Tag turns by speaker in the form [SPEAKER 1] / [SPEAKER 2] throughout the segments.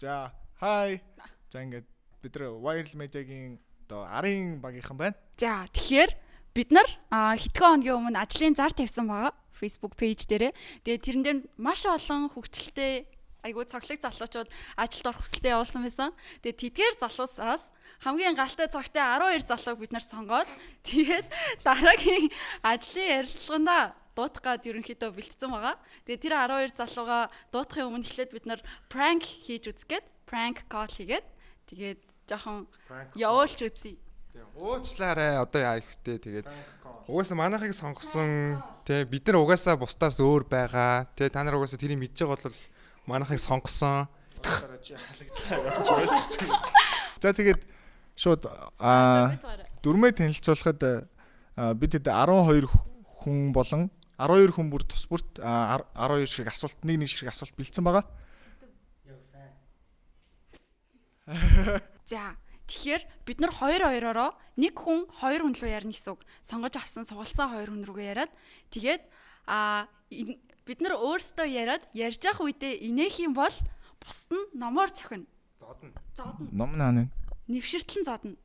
[SPEAKER 1] За, хай. За ингээд бид нар Wild Media-гийн одоо арын багийнхан байна.
[SPEAKER 2] За тэгэхээр бид нар хэдхэн хоногийн өмнө ажлын зар тавьсан байгаа Facebook page дээрээ. Тэгээд тэрэн дээр маш олон хөгжилтэй айгуу цоглог залуучууд ажилд орох хүсэлтэй явуулсан байсан. Тэгээд тэдгээр залуусаас хамгийн галтай цогтой 12 залууг бид нар сонгоод тэгээд дараагийн ажлын ярилцлаганда дуутах гад ерөнхийдөө бэлдсэн байгаа. Тэгээд тэр 12 залууга дуутахын өмнө эхлээд бид нар prank хийж үзгээд prank call хийгээд тэгээд жоохон явуулж үзье.
[SPEAKER 3] Уучлаарай одоо яа ихтэй тэгээд угаасаа манайхыг сонгосон тий бид нар угаасаа бусдаас өөр байгаа тий та нар угаасаа тэрийг мэдж байгаа бол манайхыг сонгосон.
[SPEAKER 1] За тэгээд шууд дөрмөө танилцуулахад бид хэд 12 хүн болон 12 хүн бүр тус бүрт 12 шиг асуулт нэг шиг асуулт бэлдсэн байгаа.
[SPEAKER 2] За тэгэхээр бид нар 2-2-ороо нэг хүн 2 хүн рүү ярина гэсэн үг. Сонгож авсан сугалсан 2 хүн рүүгээ яриад тэгээд бид нар өөрсдөө яриад ярьж явах үедээ инээх юм бол бусд нь номоор цохино. Зодно.
[SPEAKER 1] Ном наана.
[SPEAKER 2] Нэвширтлэн зодно.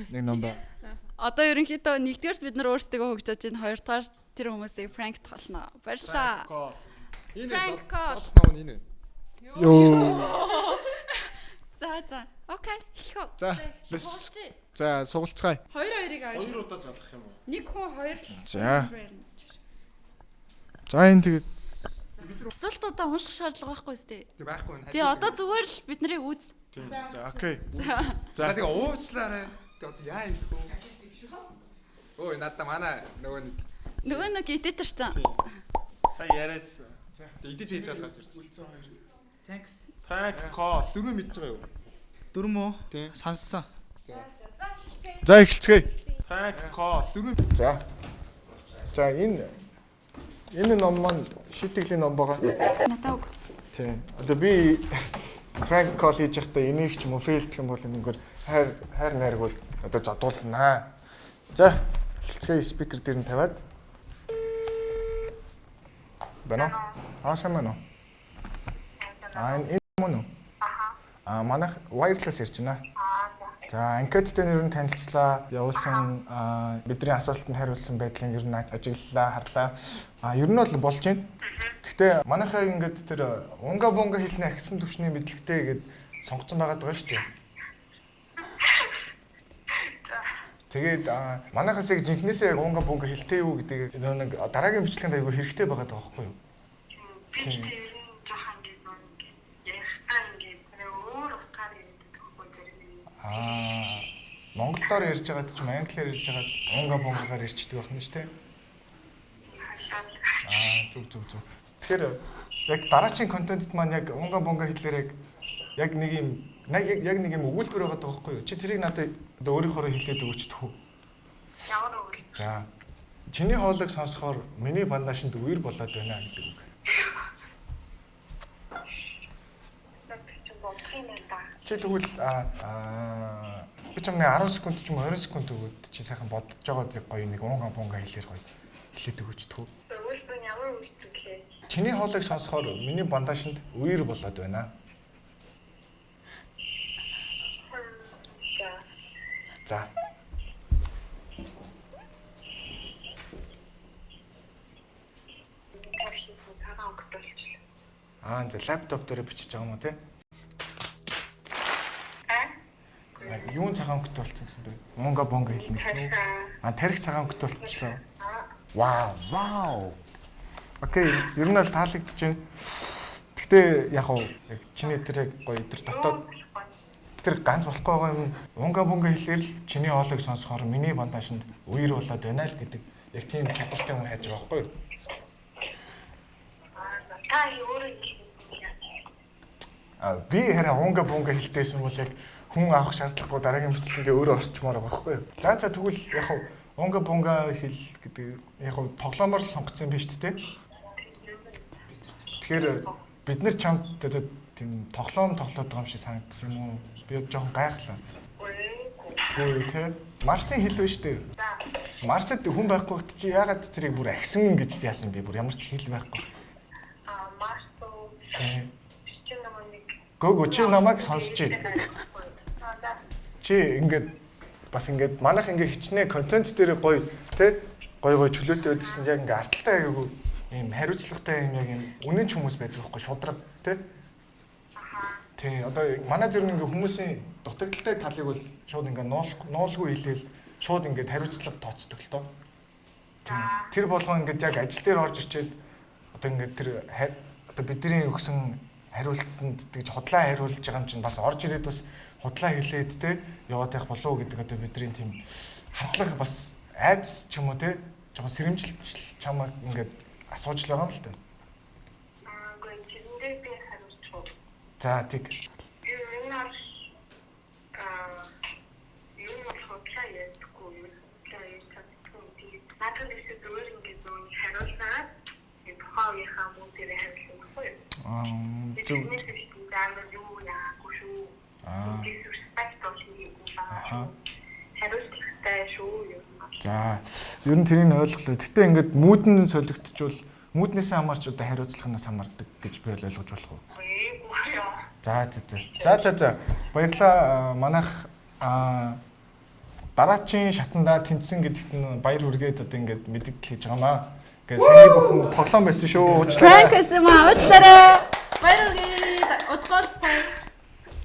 [SPEAKER 1] Нэг ном ба.
[SPEAKER 2] Одоо ерөнхийдөө нэгдүгээрт бид нар өөрсдөө хөгжөөж байна. Хоёрдугаар тэр хүмүүсийг prank толно. Баярлалаа. Prank call.
[SPEAKER 3] Энэ.
[SPEAKER 1] Йоо.
[SPEAKER 2] За. Окей. Эхлэв.
[SPEAKER 1] За, сугалцгаая.
[SPEAKER 2] 2-2-ыг авъя.
[SPEAKER 4] 2 удаа залах юм уу?
[SPEAKER 2] Нэг хүн 2 л.
[SPEAKER 1] За. За энэ тэгээд
[SPEAKER 2] асуултуудаа унших шаардлага байхгүй үстэй.
[SPEAKER 3] Тэг байхгүй нэ.
[SPEAKER 2] Тэгээ одоо зүгээр л бид нарыг үз.
[SPEAKER 1] за окей.
[SPEAKER 3] За тэгээ уучлаарай. Тэг одоо яа юм хөө. Ой надаа манай нөгөө
[SPEAKER 2] Нэг эдитер ч.
[SPEAKER 4] Сая яриадсан.
[SPEAKER 3] за эдит хийж байгаа ч
[SPEAKER 4] Үлцэн 2.
[SPEAKER 5] Thanks.
[SPEAKER 4] Prank call.
[SPEAKER 3] дөрөв мэдж байгаа юу?
[SPEAKER 5] Дөрөв мө?
[SPEAKER 3] Тий.
[SPEAKER 5] Сонссон.
[SPEAKER 1] За эхэлцгээе.
[SPEAKER 4] Prank call.
[SPEAKER 1] За. За энэ ном маань шитгэлийн ном байгаа.
[SPEAKER 2] Натаг.
[SPEAKER 1] Тийм. Одоо би prank call хийж байхдаа энийг ч юм уу fail гэх юм бол ингээд хайр найргууд одоо задуулнаа. За эхэлцгээе спикер дээр нь тавиад. Бано. Сайн байна уу? Энэ мөн үү? Манайх wireless ярьж байна. За, анкеттэй нэр нь танилцлаа. Явуулсан бидний асуултанд хариулсан байдлын ер нь ажиглалаа, харлаа. Ер нь бол болж байна. Гэхдээ манайхаа ингээд тэр унга бунга хэлний агсан төвчний мэдлэгтэй гээд сонгоцсон байгаад байгаа шүү дээ. Тэгээд манайхаас яг жинхнээсээ яг унга бунга хэлтэй юу гэдэг нэг дараагийн бичлэгэнд айгүй хэрэгтэй байгаад байгаа байхгүй юу? Тийм. Монголоор ярьж байгаад ч англиар ярьж байгаад унга бунгагаар ярьчдаг байх нь шүү дээ. Зүг. Тэгэхээр яг дараачийн контентэд маань яг унга бунга хэлээр яг нэг юм өгүүлбэр байгаа байхгүй юу? Чи тэрийг надад одоо өөрийнхөө хэлээд өгөөч тхүү.
[SPEAKER 6] Ямар өгөл?
[SPEAKER 1] За. Чиний хоолойг сонсохоор миний бандашинд үер болоод байна гэдэг үг. Чи тэгвэл би ч юм 10 секунд ч юм 20 секунд өгөөд чи сайхан бодож байгаа зүг гоё нэг унга бунга хэлээр гоё хэлээд өгөөч тхүү.
[SPEAKER 6] Өөрөөс нь ямар үгтэй гэлээ.
[SPEAKER 1] Чиний хоолойг сонсохоор миний бандашинд үер болоод байна. За. За лаптоп дээр бичиж байгаа юм уу те? Юун цагаан өнгөтэй болчихсон гэсэн бэ? Унга бонга хэлнэ гэсэн үү? Тарих цагаан өнгөтэй болчихлоо. Вау. Окей, ер нь бол таалагдж байна. Гэхдээ яг хуу чиний тэр гоё тэр дотоод тэр ганц болохгүй байгаа юм. Унга бонга хэлээр л чиний хоолойг сонсохоор миний бандашинд үер болоод байна л гэдэг. Яг тийм чадaltaй хүн хайж байгаа байхгүй юу?
[SPEAKER 6] Та өөрөө
[SPEAKER 1] би хараа унга бунга хэлтэйсэн бол яг хүн авах шаардлагагүй дараагийн бичлэгэндээ өөрөө орчмоор байгаа байхгүй юу? За тэгвэл яг хуу унга бунга хэл гэдэг яг хуу тоглоомоор сонгоцсон юм биш үү те? Тэгэхээр бид нар чамд тийм тоглоом тоглоод байгаа юм шиг санагдсан юм уу? Би жоохон гайхлаа. Үгүй те. Марсын хэл биш үү? Марсад хүн байхгүй хат чи яагаад тэрийг бүр агсан гэж яасан бэ? Бүр ямар ч хэл байхгүй.
[SPEAKER 6] Марс уу?
[SPEAKER 1] Тийм.
[SPEAKER 6] Чи
[SPEAKER 1] Гөг чи намайг сонсч. Чи ингээд бас ингээд манайх ингээд хичнээн контент дээр гоё те гоё чөлөөтэй байдсан яг ингээд арталтай айгу ийм хариуцлагатай юм яг ийм үнэн ч хүмүүс байдаг байхгүй шудраг те. Тий одоо манай зэр ингээд хүмүүсийн дутагдaltaй талыг бол шууд ингээд нуулгүй хэлээл шууд ингээд хариуцлага тооцдог л доо. Тэр болгон ингээд яг ажил дээр орж ирчээд одоо ингээд тэр одоо бидний өгсөн хариултанд тэгж худлаа хариулж байгаа юм чинь бас орж ирээд бас худлаа хэлээд те яваад явах болов уу гэдэг одоо бидний тийм хардлага бас айдас ч юм уу те жоохон сэрэмжилж чамайг ингээд асууж л байгаа юм л та.
[SPEAKER 6] Гой чиндээ би хариулчих.
[SPEAKER 1] За тэг.
[SPEAKER 6] Юу хотлаа ядгүй юу? Тэгээд чадахгүй. Надад их зүгээр ингээд зүүн хариулнаа. Энэ хавийнхаа мөн дээр хариулсан байхгүй юу?
[SPEAKER 1] Зөв.
[SPEAKER 6] Юу яагүй шүү. Disrespect болчихсон. Хариулттай шүү юу?
[SPEAKER 1] За ер нь тэрийг ойлголоо. Гэтэ ингээд мүүдэн солигдчихвол мүүднээс хамаарч одоо хариуцлаганаас хамаардаг гэж би ойлгож болох уу? За. Баярлалаа манайх дараачийн шатанда тэнцсэн гэдэгт нь баяр хүргээд одоо ингээд мэддэг хийж байгаамаа. Ингээд саяны бүхэн тоглоом байсан шүү. Уучлаарай.
[SPEAKER 2] Prank гэсэн маа уучлаарай. Баяр хүргэе. Удгоолц цай.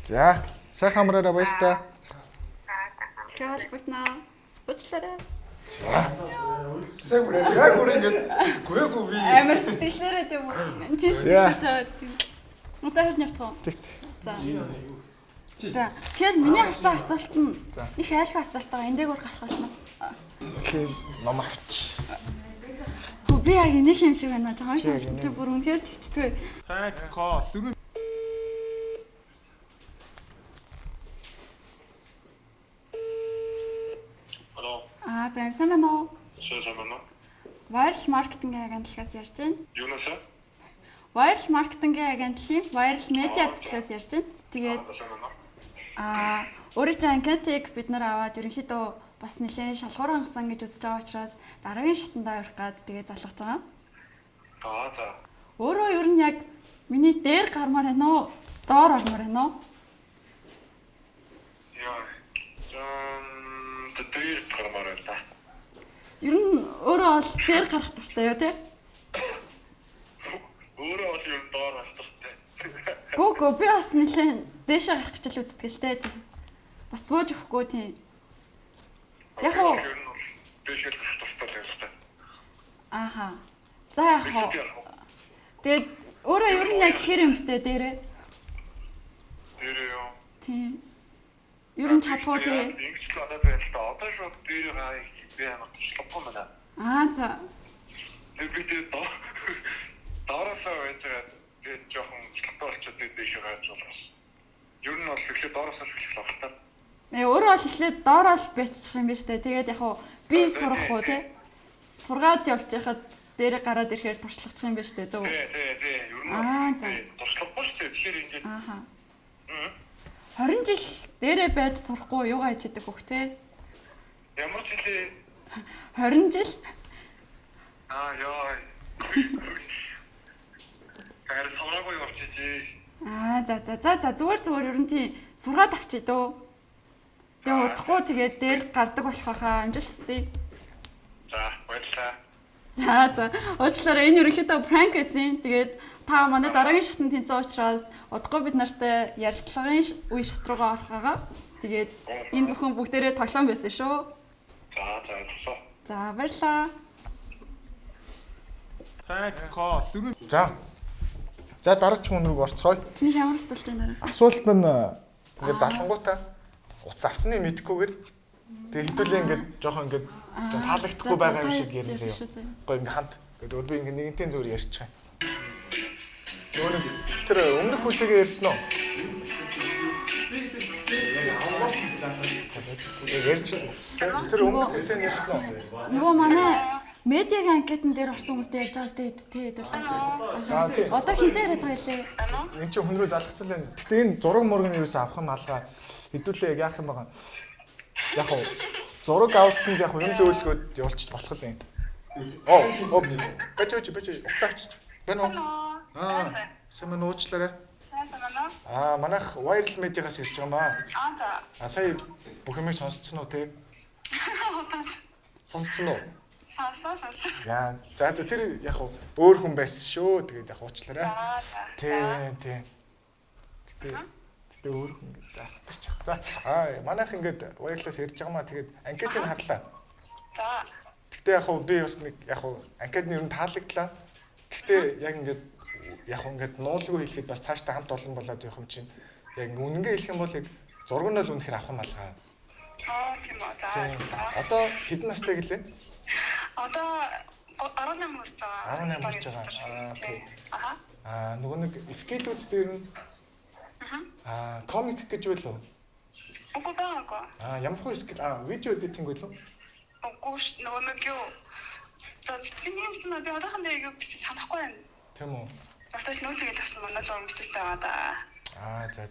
[SPEAKER 1] За, сайхан амраарай баярлалаа.
[SPEAKER 2] Хяалт битнаа. Уучлаарай.
[SPEAKER 1] Сайн бүрээ. Яг үрээ ингээд гүйгүй би.
[SPEAKER 2] Амар сэтгэлээрээ тийм үү. Чи сэтгэлээсээ. Мутаа хэрн явчихсан. За. За. Тэгэхээр миний асуусан асуулт нь их айлгой асуулт байгаа. Эндээгээр гарах болно.
[SPEAKER 1] Тэгэхээр ном авч.
[SPEAKER 2] Би яг энийг юм шиг байна. Жаа сонсож чи бүр үнэхээр төвчдгөө.
[SPEAKER 4] Prank call.
[SPEAKER 2] Бэнсэн байна уу?
[SPEAKER 5] Сайн байна уу?
[SPEAKER 2] Viral маркетингийн агентлагаас ярьж байна.
[SPEAKER 5] Юунаас?
[SPEAKER 2] Viral маркетингийн агентлагийн viral медиа төслөөс ярьж байна. Тэгээд өөрийн чинь анкетыг бид нар аваад ерөнхийдөө бас нэлээд шалгуур хангасан гэж үзэж байгаа учраас дараагийн шатандаа явах гад тэгээд залгаж байгаа.
[SPEAKER 5] За.
[SPEAKER 2] Өөрөө ер нь яг миний дээр гармаар байна уу? Доор ормоор байна уу?
[SPEAKER 5] Яа. Тэр гармаар байна.
[SPEAKER 2] Ер нь өөрөө бол дээр гарах туфтай юу те?
[SPEAKER 5] Өөрөө бол юм доор болчихтой.
[SPEAKER 2] Гөө би бас нэлээд дээшээ гарах гэж л үздэг л те. Бас бууж өгөхгүй тийм. Яг уу.
[SPEAKER 5] Дээшээ гарах туфтай л юм.
[SPEAKER 2] Ааха. За яг уу. Тэгээд өөрөө ер нь яг хэр юмтэй дээрээ.
[SPEAKER 5] Тэр юу?
[SPEAKER 2] Тийм. Ер нь чадвуу тий.
[SPEAKER 5] Ингэж л одоо байна л да. Одоо шууд дээр гай би амар туслахгүй байна.
[SPEAKER 2] За.
[SPEAKER 5] Тэр би доороосоо байж би жоохон туслахгүй болчиход дээшээ гайж болохос. Ер нь бол эхлээд доороосоо шүлэх багтаа.
[SPEAKER 2] Өөрөө бол эхлээд доороо л бяцчих юм ба штэ. Тэгээд яг уу би сурах уу тий. Сургаад явж байхад дээрээ гараад ирэхээр туршлагачих юм ба штэ. Зөв.
[SPEAKER 5] Тий. Ер нь
[SPEAKER 2] за.
[SPEAKER 5] Туслахгүй штэ. Тэгэхээр ингэж.
[SPEAKER 2] 20 жил дээрээ байж сурахгүй юугаа хийж яадаг хөх те?
[SPEAKER 5] Ямар жилээ?
[SPEAKER 2] 20 жил?
[SPEAKER 5] Яа. Гэр сураагүй явчихжээ.
[SPEAKER 2] За зүгээр ер нь тий сургаад авчи дөө. Тэгээ удахгүй тэгээд дээр гардаг болох байхаа амжилт хүсье.
[SPEAKER 5] За, баярлалаа.
[SPEAKER 2] За. Уучлаарай энэ ерөнхийдөө prank гэсэн. Тэгээд та манай дараагийн шатанд тэнцсэн учраас удахгүй бид нартай ярилцлагын үе шат руугаа орох байгаа. Тэгээд энэ бүхэн бүгдээрээ тоглоом байсан шүү. За баярлалаа.
[SPEAKER 4] Prank call.
[SPEAKER 1] За дараагийн хүн рүү орцгоё.
[SPEAKER 2] Чиний ямар асуулт энэ дараа?
[SPEAKER 1] Асуулт нь ингээд залангуудаа утас авсны мэдхгүйгээр тэгээ хэдүүлээ ингээд жоохон ингээд таалагдахгүй байгаа юм шиг ярин заяа. Гоё ингээд хамт. Тэгээд би ингээд нэгэнтийн зүгээр ярьчих. Тэр өмнөх хүлтэйгээ ярьсан уу? Ярьж тэр өмнөх хүлтэйг ярьсан уу?
[SPEAKER 2] Нөгөө манай медиагийн анкетн дээр орсон хүмүүстэй ярьж байгаа сте тэгээд одоо хинтээ яриад байгаа лээ.
[SPEAKER 1] Энд чинь хүн рүү залгацсан байна. Гэтэ энэ зураг мураг нь юусэн авах юм алгаа хэдүүлээ яг яах юм байгаа. Яг уу зураг авалтанд яг юм зөөлгөөд явуулчих болох юм. Бачиж уцаач. Бэнэ үү? Сайн уучлаарай.
[SPEAKER 6] Сайн байна уу?
[SPEAKER 1] Манайх Viral Media-гаас ирж байгаа маа.
[SPEAKER 7] За.
[SPEAKER 1] Сая бүх юмыг сонсцсон уу те? Сонсцсон уу?
[SPEAKER 7] Сонсоо.
[SPEAKER 1] Яа, за тэр яг өөр хүн байсан шүү. Тэгээд яг уучлаарай. Тий. Гэтэ өөр хүн гэж заах ч. За, манайх ингээд Viral-аас ирж байгаа маа. Тэгээд анкетыг харлаа.
[SPEAKER 7] За.
[SPEAKER 1] Гэтэ яг би бас нэг яг анкет нь ер нь таалагдлаа. Гэтэ яг ингээд нуулгүй хэлэхэд бас цаашдаа хамт олон болоод явах юм чинь. Яг үнэнгээ хэлэх юм бол яг зураг нь л үнэхээр авах юм алгаа.
[SPEAKER 7] Тийм үү. За.
[SPEAKER 1] Одоо хэдэн настай гэлээ?
[SPEAKER 7] Одоо 18 хүрч байгаа.
[SPEAKER 1] 18 хүрч байгаа. Окей.
[SPEAKER 7] Аха.
[SPEAKER 1] Нөгөө нэг скиллүүд дээр нь комик гэж байлоо.
[SPEAKER 7] Үгүй байгаа.
[SPEAKER 1] Ямар хөө скил? Видео эдитинг байлоо.
[SPEAKER 7] Үгүй нөгөө нэг юу. За тийм юм чинь би одоохондоо юу санахгүй байна.
[SPEAKER 1] Тийм үү?
[SPEAKER 7] Зуртаж нүүцгээд авсан манай зураг мэдээлэлтэй байгаа да.
[SPEAKER 1] За.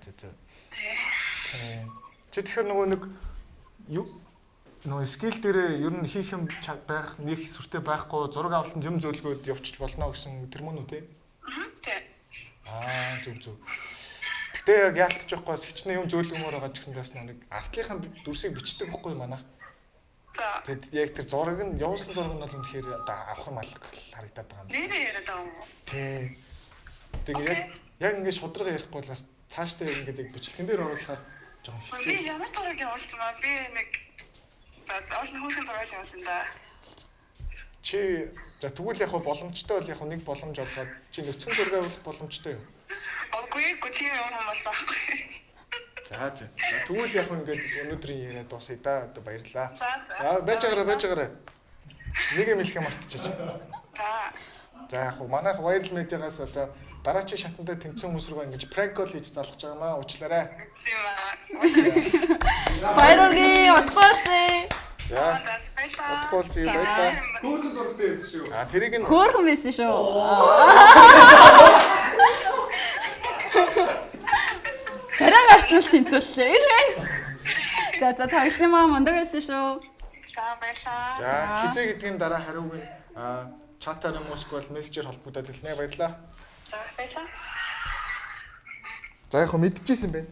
[SPEAKER 1] Тийм. Чи тэгэхээр нөгөө нэг юу нөгөө скил дээр ер нь хийх юм байх нэг сүртэй байхгүй зураг авалтанд юм зөвлөгөөд явчих болно гэсэн тэр мөн үү те?
[SPEAKER 7] Тийм.
[SPEAKER 1] Зүг. Гэтэ яг яалтчих жоохгүй хичнээн юм зөвлөмөр байгаа ч гэсэн бас нэг артлынхаа дүрсийг бичдэг байхгүй манайх.
[SPEAKER 7] За.
[SPEAKER 1] Тэгэд яг тэр зураг нь явуулсан зураг нь бол үнэхээр авах юм алга харагдаад байгаа юм.
[SPEAKER 7] Нэрээ яриад байгаа юм уу?
[SPEAKER 1] Тий. Тэгээ яг ингээд шудрага ярихгүй бол бас цаашдаа ингээд яг бичлэгэн дээр оруулахаар жоохон хэцүү.
[SPEAKER 7] Би ямар зураг явуулсан ба би нэг олон хүүхэн зураг явуулсан да.
[SPEAKER 1] Чи за тэгвэл яг боломжтой бол яг нэг боломж олгоод чи нөхцөн зураг авах боломжтой юу?
[SPEAKER 7] Үгүй тийм юм бол байхгүй.
[SPEAKER 1] За тэгвэл яг ингээд өнөөдрийн яриа дуусъя да. Одоо баярлалаа.
[SPEAKER 7] За.
[SPEAKER 1] Байж байгаарай. Нэг юм хэлэх юм мартчихэж. За яг манайх Viral Media-гаас одоо дараачийн шатанда тэмцэн хүмүүс рүү ингэж prank call хийж залгаж байгаа маа. Уучлаарай.
[SPEAKER 2] Баяргийн утгаартай.
[SPEAKER 1] За. Утгаал зүй баярлаа.
[SPEAKER 3] Хөөрхөн зурагтай байсан шүү.
[SPEAKER 1] Тэрийг нь
[SPEAKER 2] Хөөрхөн байсан шүү. Зараг арчвал тэнцүүллээ гэж байна. За тагсан маа мундаг байсан шүү.
[SPEAKER 7] За баярлаа.
[SPEAKER 1] за хизээ гэдгийн дараа хариуг нь чатаар юм уусгүй бол мессежээр холбогдоод хэлнэ. Баярлаа.
[SPEAKER 7] За баярлаа.
[SPEAKER 1] За яг мэдчихсэн юм байна.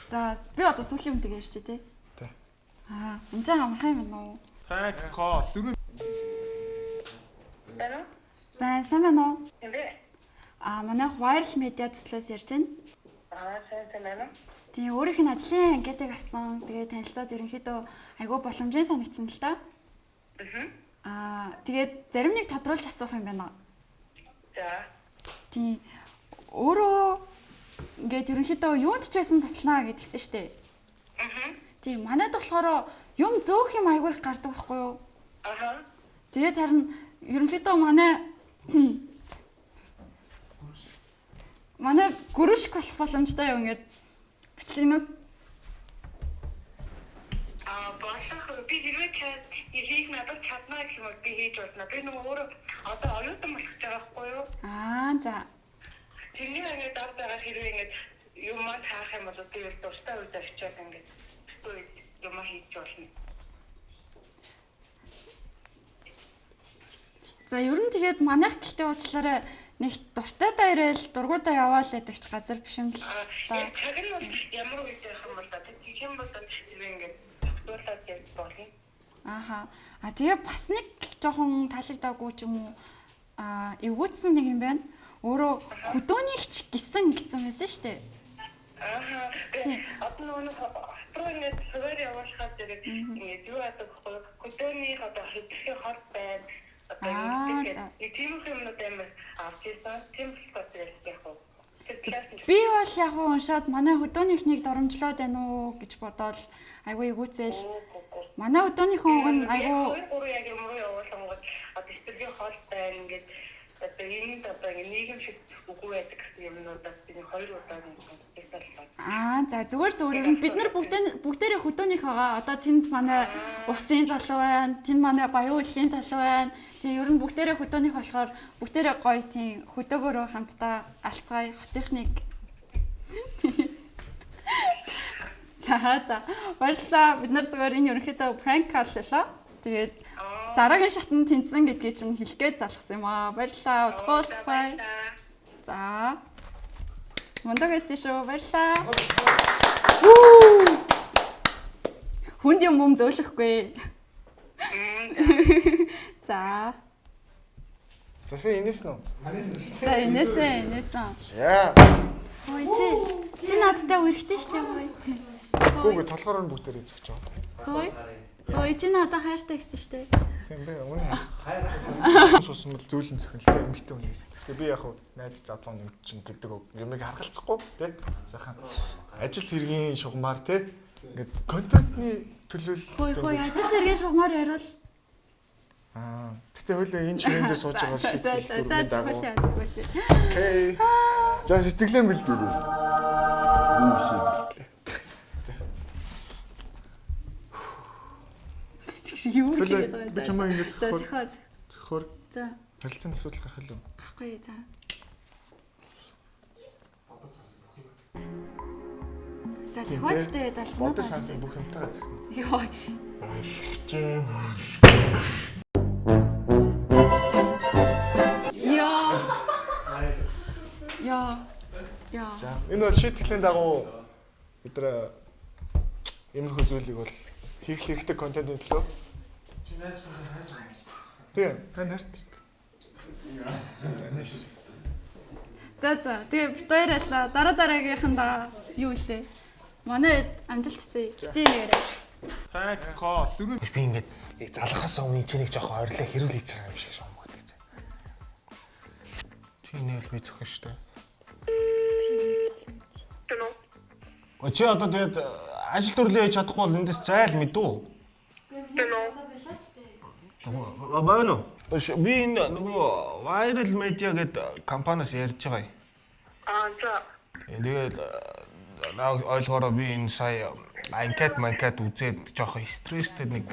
[SPEAKER 2] За би одоо сүүлийн үнтэйг ярьчих тий.
[SPEAKER 1] Тий.
[SPEAKER 2] Энд жаа амархан юм байна уу?
[SPEAKER 4] Prank call.
[SPEAKER 2] Байна сайн байна уу?
[SPEAKER 7] Эндээ.
[SPEAKER 2] Манайх Viral Media төслөөс ярьж байна.
[SPEAKER 7] Сайн байна.
[SPEAKER 2] Тэгээ өөрийнх нь ажлын анкетыг авсан. Тэгээ танилцаад ерөнхийдөө айгүй боломжтой санагдсан л та. Тэгээд зарим нэг тодруулж асуух юм байна.
[SPEAKER 7] За.
[SPEAKER 2] Тийм өөрөө ингээд ерөнхийдөө юунд ч байсан туслана гэд хэлсэн штэ. Тийм манайд болохоор юм зөөх юм айгүй их гардаг байхгүй юу? Тэгээд харин ерөнхийдөө манай гүрүшк болох боломжтой юм ингээд бичлэгнүүд
[SPEAKER 6] болох би хэрвээ хийж надад чадна гэх юм бол би хийж болно. Би нөгөө өөрөө одоо оюутан болох байгаа байхгүй юу?
[SPEAKER 2] За.
[SPEAKER 6] Тэрний ингээд давтаага хэрвээ ингээд юм хаах юм бол би өөр дуртай үед авчаад ингээд юм хийж болно.
[SPEAKER 2] За ер нь тэгээд манайх гэхдээ уучлаарай нэг дуртайдаа ирээл дургуудаа яваал гэдэг ч газар биш юм л та.
[SPEAKER 6] Яг нь бол ямар үед байх юм бол тийм юм бол тэрээ ингээд тогтуулаад явж болно.
[SPEAKER 2] Тэгээ бас нэг жоохон таалагдаагүй ч юм уу эвгүүцсэн нэг юм байна. Өөрөө хөдөөнийгч гэсэн байсан шүү дээ.
[SPEAKER 6] Одоо нэг хатрын сувэр явуулахад тэгээд юу яадаг вэ? Хөдөөний одоо хэдхэн хот байна. Тийм юмнууд амар авчихсан. Тийм л бодож яг уу.
[SPEAKER 2] Би бол яг уншаад манай хөдөөнийхнийг доромжлоод байна уу гэж бодоод айгүй эвгүүцэл. Манай хөдөөнийхэн уг нь айгүй
[SPEAKER 6] яг юм руу явуулсан гол одоо студийн хол байна ингээд одоо энэ одоо нийгэм шиг үгүй байдаг гэсэн юмнуудаас би хоёр удаа
[SPEAKER 2] за зүгээр бид нар бүгдээрээ хөдөөнийх байгаа. Одоо тэнд манай усын залуу байна. Тэнд манай баян үлгийн залуу байна. Тэгээ ер нь бүгдээрээ хөдөөнийх болохоор бүгдээрээ гоё тийм хөдөөгөөрөө хамтдаа алцгаая. Хотынхныг. За баярлалаа. Бид нар зүгээр энэ ерөнхийдөө prank call-лаа. Тэгээд дараагийн шатнд тэнцсэн гэдгийг чинь хэлэх гээд залгасан юм аа. Баярлалаа. Утгаалцгаая. За Мундаг байсан шүү. Баярлалаа. Хүнд юм зөөлөхгүй. За.
[SPEAKER 1] Зашаа инээс нь.
[SPEAKER 2] За инээсэн.
[SPEAKER 1] За.
[SPEAKER 2] Ой чи надтай үргэлжтэй штэ хөөе.
[SPEAKER 1] Гүүг толгоор нь бүгдээр эзэгч байгаа.
[SPEAKER 2] Хөөе. Ой чи надад хайртай гэсэн штэ.
[SPEAKER 1] Тийм бэ. Өмнө хайр. Суусмал зөөлөн зөхөлтэй эмгтэй хүн. Тэгээ би яг хуу найз задлан юм чинь гэдэг юмыг харгалцахгүй тий. Сайхан ажил хэргийн шугамар тий. Ингээд контентны төлөөлөл.
[SPEAKER 2] Хөөе ажил хэргийн шугамар яриул.
[SPEAKER 1] Тэгтээ хөлөө энэ чимэндээ сууж байгаа шиг
[SPEAKER 2] За
[SPEAKER 1] дагуу.
[SPEAKER 2] згүйш.
[SPEAKER 1] Окей. За сэтгэлээ бэлдээ. Юу шиг бэлтлээ.
[SPEAKER 2] Юу
[SPEAKER 1] Би
[SPEAKER 2] гэдэг вэ?
[SPEAKER 1] чамаа ингэ
[SPEAKER 2] За
[SPEAKER 1] зөвхөр.
[SPEAKER 2] зөхөө.
[SPEAKER 1] Зөвхөр.
[SPEAKER 2] За.
[SPEAKER 1] Харилцааны асуудал гарах л үү?
[SPEAKER 2] Баггүй за. За зөхөөчтэй далцнаа.
[SPEAKER 1] Бодож сансан бүх юмтайгаа захна.
[SPEAKER 2] Йой. Яа.
[SPEAKER 1] За энэ бол шийтгэлийн дагуу өдрөө иймэрхүү зүйлийг бол хийх хэрэгтэй контентын төлөө. Чи найз хүн хайж байгаа юм. Тийм, тань харт.
[SPEAKER 2] За тэгээ бит баярлаа. Дараагийнхандаа юу илээ? Манай амжилт хүсье. Тийм яриа.
[SPEAKER 4] Thank cost.
[SPEAKER 1] Би ингээд яг залхаас өмнө чинийг жоохон ойрлоо хэрүүл хийж байгаа юм шиг шомгодог зэ. Чи нэл би зөвхөн штэ. Чи одоо тэгээд ажил төрлөө хийж чадахгүй бол эндээс зайл мэдүү. Байна уу? Би энэ нөгөө Viral Media гэдэг компаниас ярьж байгаа юм.
[SPEAKER 6] За.
[SPEAKER 1] Тэгээд ойлгоороо би энэ сая анкет үзээд жоохон стресстэй нэг